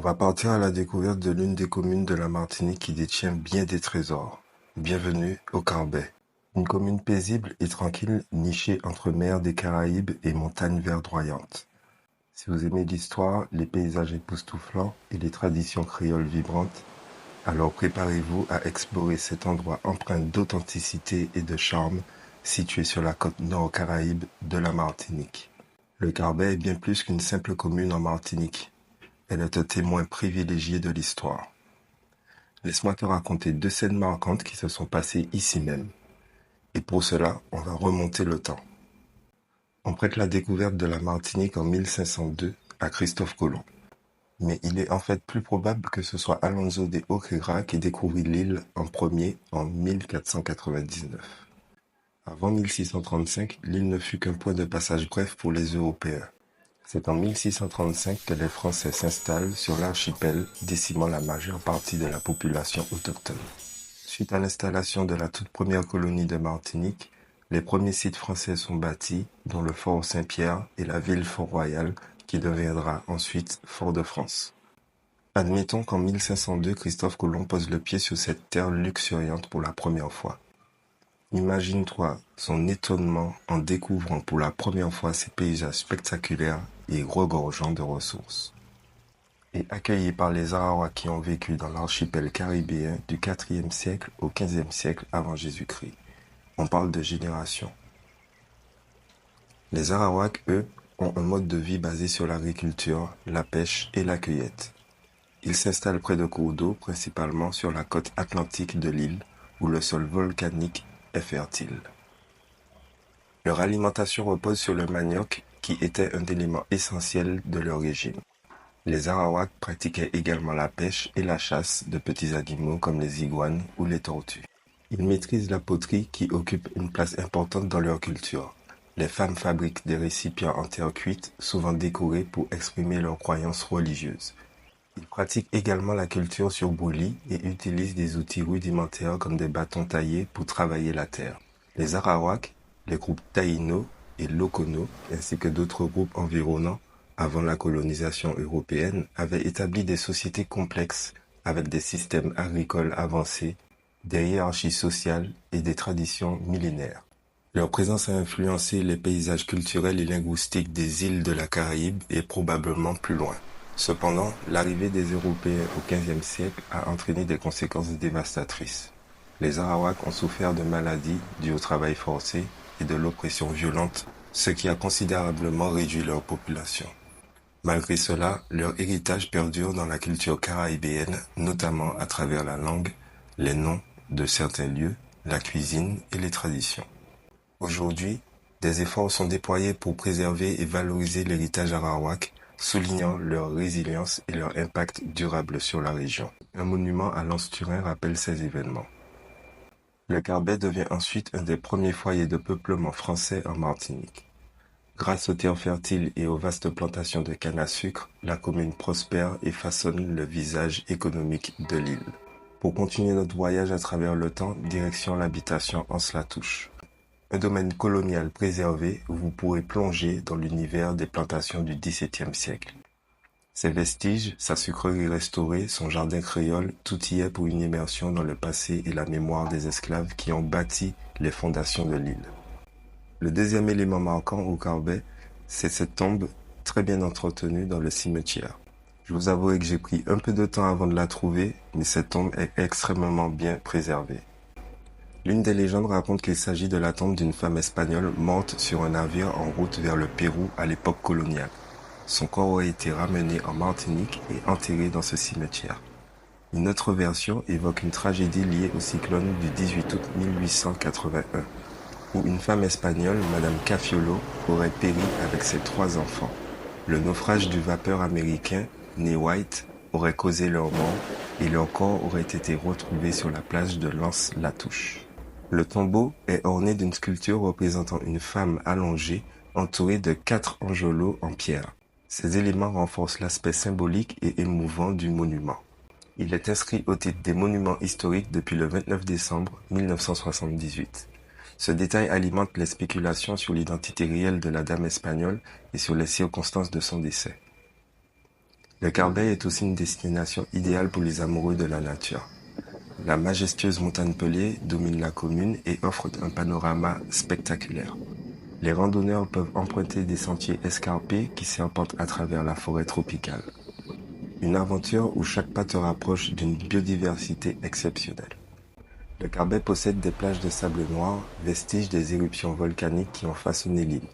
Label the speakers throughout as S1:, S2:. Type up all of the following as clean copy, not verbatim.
S1: va partir à la découverte de l'une des communes de la Martinique qui détient bien des trésors. Bienvenue au Carbet. Une commune paisible et tranquille nichée entre mer des Caraïbes et montagnes verdoyantes. Si vous aimez l'histoire, les paysages époustouflants et les traditions créoles vibrantes, alors préparez-vous à explorer cet endroit empreint d'authenticité et de charme situé sur la côte nord Caraïbe de la Martinique. Le Carbet est bien plus qu'une simple commune en Martinique. Elle est un témoin privilégié de l'histoire. Laisse-moi te raconter deux scènes marquantes qui se sont passées ici même. Et pour cela, on va remonter le temps. On prête la découverte de la Martinique en 1502 à Christophe Colomb. Mais il est en fait plus probable que ce soit Alonso de Oqueira qui découvrit l'île en premier en 1499. Avant 1635, l'île ne fut qu'un point de passage bref pour les Européens. C'est en 1635 que les Français s'installent sur l'archipel, décimant la majeure partie de la population autochtone. Suite à l'installation de la toute première colonie de Martinique, les premiers sites français sont bâtis, dont le fort Saint-Pierre et la ville Fort-Royal, qui deviendra ensuite Fort-de-France. Admettons qu'en 1502, Christophe Colomb pose le pied sur cette terre luxuriante pour la première fois. Imagine-toi son étonnement en découvrant pour la première fois ces paysages spectaculaires et regorgeants de ressources. Et accueilli par les Arawaks qui ont vécu dans l'archipel caribéen du IVe siècle au XVe siècle avant Jésus-Christ. On parle de génération. Les Arawaks, eux, ont un mode de vie basé sur l'agriculture, la pêche et la cueillette. Ils s'installent près de cours d'eau, principalement sur la côte atlantique de l'île, où le sol volcanique est fertile. Leur alimentation repose sur le manioc, qui était un élément essentiel de leur régime. Les Arawaks pratiquaient également la pêche et la chasse de petits animaux comme les iguanes ou les tortues. Ils maîtrisent la poterie qui occupe une place importante dans leur culture. Les femmes fabriquent des récipients en terre cuite, souvent décorés pour exprimer leurs croyances religieuses. Ils pratiquent également la culture sur brûlis et utilisent des outils rudimentaires comme des bâtons taillés pour travailler la terre. Les Arawaks, les groupes Taïno et Lokono, ainsi que d'autres groupes environnants, avant la colonisation européenne, avaient établi des sociétés complexes avec des systèmes agricoles avancés, des hiérarchies sociales et des traditions millénaires. Leur présence a influencé les paysages culturels et linguistiques des îles de la Caraïbe et probablement plus loin. Cependant, l'arrivée des Européens au XVe siècle a entraîné des conséquences dévastatrices. Les Arawaks ont souffert de maladies dues au travail forcé et de l'oppression violente, ce qui a considérablement réduit leur population. Malgré cela, leur héritage perdure dans la culture caribéenne, notamment à travers la langue, les noms de certains lieux, la cuisine et les traditions. Aujourd'hui, des efforts sont déployés pour préserver et valoriser l'héritage arawak, soulignant leur résilience et leur impact durable sur la région. Un monument à l'Anse-Turin rappelle ces événements. Le Carbet devient ensuite un des premiers foyers de peuplement français en Martinique. Grâce aux terres fertiles et aux vastes plantations de canne à sucre, la commune prospère et façonne le visage économique de l'île. Pour continuer notre voyage à travers le temps, direction l'habitation Anse-la-Touche. Un domaine colonial préservé où vous pourrez plonger dans l'univers des plantations du XVIIe siècle. Ses vestiges, sa sucrerie restaurée, son jardin créole, tout y est pour une immersion dans le passé et la mémoire des esclaves qui ont bâti les fondations de l'île. Le deuxième élément marquant au Carbet, c'est cette tombe très bien entretenue dans le cimetière. Je vous avoue que j'ai pris un peu de temps avant de la trouver, mais cette tombe est extrêmement bien préservée. L'une des légendes raconte qu'il s'agit de la tombe d'une femme espagnole morte sur un navire en route vers le Pérou à l'époque coloniale. Son corps aurait été ramené en Martinique et enterré dans ce cimetière. Une autre version évoque une tragédie liée au cyclone du 18 août 1881, où une femme espagnole, Madame Cafiolo, aurait péri avec ses 3 enfants. Le naufrage du vapeur américain, né White, aurait causé leur mort et leur corps aurait été retrouvé sur la plage de L'Anse-la-Touche. Le tombeau est orné d'une sculpture représentant une femme allongée entourée de 4 angelots en pierre. Ces éléments renforcent l'aspect symbolique et émouvant du monument. Il est inscrit au titre des monuments historiques depuis le 29 décembre 1978. Ce détail alimente les spéculations sur l'identité réelle de la dame espagnole et sur les circonstances de son décès. Le Carbet est aussi une destination idéale pour les amoureux de la nature. La majestueuse montagne Pelée domine la commune et offre un panorama spectaculaire. Les randonneurs peuvent emprunter des sentiers escarpés qui serpentent à travers la forêt tropicale. Une aventure où chaque pas te rapproche d'une biodiversité exceptionnelle. Le Carbet possède des plages de sable noir, vestiges des éruptions volcaniques qui ont façonné l'île.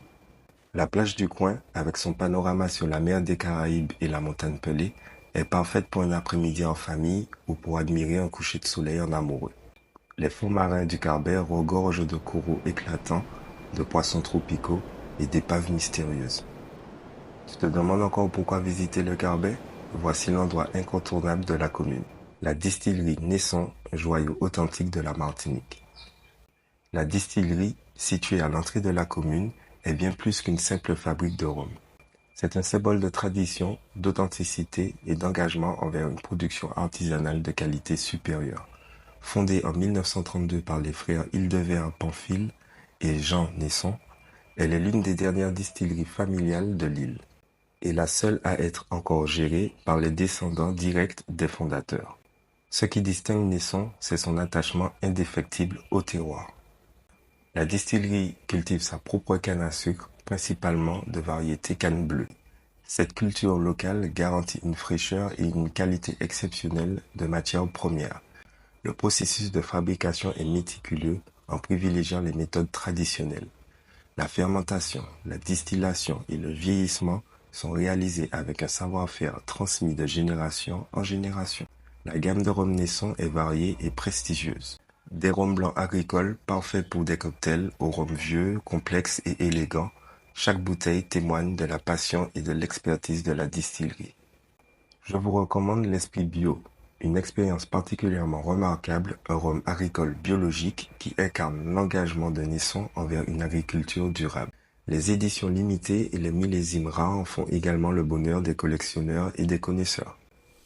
S1: La plage du coin, avec son panorama sur la mer des Caraïbes et la montagne Pelée, est parfaite pour un après-midi en famille ou pour admirer un coucher de soleil en amoureux. Les fonds marins du Carbet regorgent de coraux éclatants, de poissons tropicaux et d'épaves mystérieuses. Tu te demandes encore pourquoi visiter le Carbet? Voici l'endroit incontournable de la commune. La distillerie Nesson, joyau authentique de la Martinique. La distillerie, située à l'entrée de la commune, est bien plus qu'une simple fabrique de rhum. C'est un symbole de tradition, d'authenticité et d'engagement envers une production artisanale de qualité supérieure. Fondée en 1932 par les frères Hildevert Pamphile et Jean Nesson, elle est l'une des dernières distilleries familiales de l'île et la seule à être encore gérée par les descendants directs des fondateurs. Ce qui distingue Nesson, c'est son attachement indéfectible au terroir. La distillerie cultive sa propre canne à sucre, principalement de variété canne bleue. Cette culture locale garantit une fraîcheur et une qualité exceptionnelle de matières premières. Le processus de fabrication est méticuleux en privilégiant les méthodes traditionnelles. La fermentation, la distillation et le vieillissement sont réalisés avec un savoir-faire transmis de génération en génération. La gamme de rhum Nesson est variée et prestigieuse. Des rhums blancs agricoles parfaits pour des cocktails aux rhums vieux, complexes et élégants. Chaque bouteille témoigne de la passion et de l'expertise de la distillerie. Je vous recommande l'Esprit Bio, une expérience particulièrement remarquable, un rhum agricole biologique qui incarne l'engagement de Nesson envers une agriculture durable. Les éditions limitées et les millésimes rares en font également le bonheur des collectionneurs et des connaisseurs.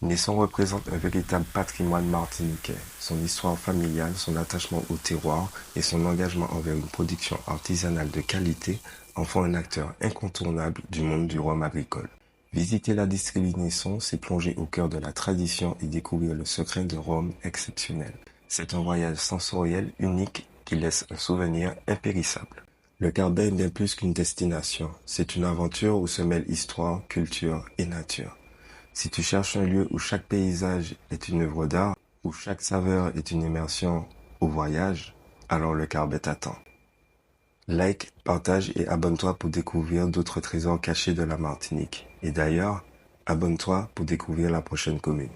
S1: Nesson représente un véritable patrimoine martiniquais. Son histoire familiale, son attachement au terroir et son engagement envers une production artisanale de qualité en font un acteur incontournable du monde du rhum agricole. Visiter la distillerie Nesson, c'est plonger au cœur de la tradition et découvrir le secret de rhum exceptionnel. C'est un voyage sensoriel unique qui laisse un souvenir impérissable. Le Carbet est bien plus qu'une destination, c'est une aventure où se mêlent histoire, culture et nature. Si tu cherches un lieu où chaque paysage est une œuvre d'art, où chaque saveur est une immersion au voyage, alors le Carbet t'attend. Like, partage et abonne-toi pour découvrir d'autres trésors cachés de la Martinique. Et d'ailleurs, abonne-toi pour découvrir la prochaine commune.